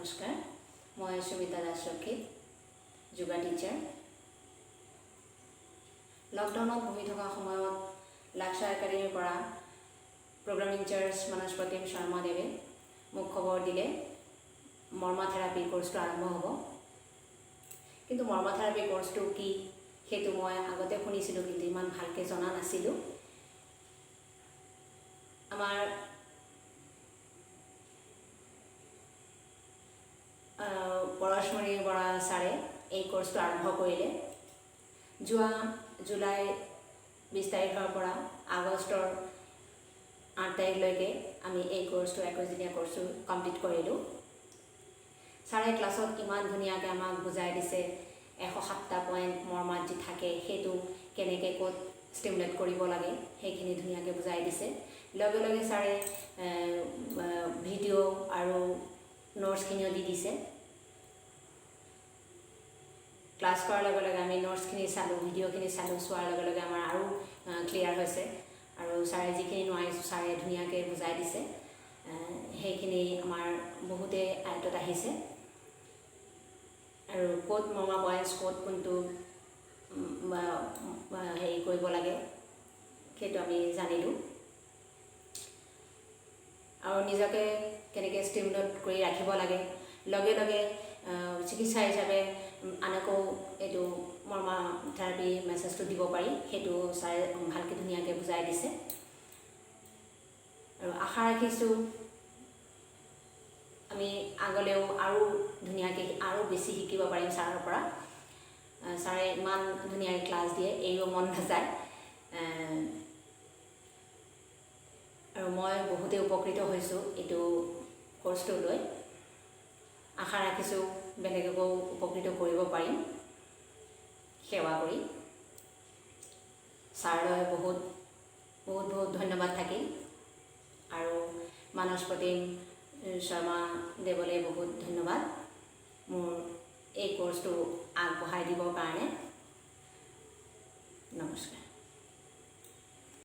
নমস্কাৰ মই সুমিতা দাসৰক্ষী যোগা টিচাৰ লকডাউনত বহি থকা সময়ত লাক্সা একাডেমীৰ পৰা প্ৰগ্ৰাম ইনচাৰ্জ মানসপতিম শৰ্মা দেৱে মোক খবৰ দিলে মৰ্মা থেৰাপি কোৰ্সটো আৰম্ভ হ'ব কিন্তু মৰ্মা থেৰাপি কোৰ্সটো কি সেইটো মই আগতে শুনিছিলোঁ কিন্তু ইমান ভালকৈ জনা নাছিলোঁ আমাৰ পৰশমণি বৰা ছাৰে এই কোৰ্সটো আৰম্ভ কৰিলে যোৱা জুলাই 20 তাৰিখৰ পৰা আগষ্টৰ 8 তাৰিখলৈকে আমি এই কোৰ্সটো 21 দিনীয়া কোৰ্সটো কমপ্লিট কৰিলোঁ ছাৰে ক্লাছত ইমান ধুনীয়াকৈ আমাক বুজাই দিছে 107টা পইণ্ট মৰ্মাত যি থাকে সেইটো কেনেকৈ ক'ত ষ্টিমুলেট কৰিব লাগে সেইখিনি ধুনীয়াকৈ বুজাই দিছে লগে লগে ছাৰে ভিডিঅ' আৰু নোটছখিনিও দি দিছে ক্লাছ কৰাৰ লগে লগে আমি নোটছখিনি চালোঁ ভিডিঅ'খিনি চালোঁ চোৱাৰ লগে লগে আমাৰ আৰু ক্লিয়াৰ হৈছে আৰু ছাৰে যিখিনি নোৱাৰিছোঁ ছাৰে ধুনীয়াকৈ বুজাই দিছে সেইখিনি আমাৰ বহুতে আয়ত্তত আহিছে আৰু ক'ত মৰ্মা পইণ্টছ ক'ত কোনটো হেৰি কৰিব লাগে সেইটো আমি জানিলোঁ আৰু নিজকে কেনেকৈ ষ্টিমুলেট কৰি ৰাখিব লাগে লগে লগে চিকিৎসা হিচাপে আনকো এইটো মৰ্মা থেৰাপি মেছেজটো দিব পাৰি সেইটো ছাৰে ভালকৈ ধুনীয়াকৈ বুজাই দিছে আৰু আশা ৰাখিছোঁ আমি আগলৈও আৰু ধুনীয়াকৈ আৰু বেছি শিকিব পাৰিম ছাৰৰ পৰা ছাৰে ইমান ধুনীয়াকৈ ক্লাছ দিয়ে এৰিব মন নাযায় আৰু মই বহুতেই উপকৃত হৈছোঁ এইটো কোৰ্সটো লৈ আশা ৰাখিছোঁ বেলেগকো উপকৃত কৰিব পাৰিম সেৱা কৰি ছাৰলৈ বহুত বহুত বহুত ধন্যবাদ থাকিল আৰু মানসপতিম শৰ্মা দেৱলৈ বহুত ধন্যবাদ মোৰ এই কোৰ্সটো আগবঢ়াই দিবৰ কাৰণে নমস্কাৰ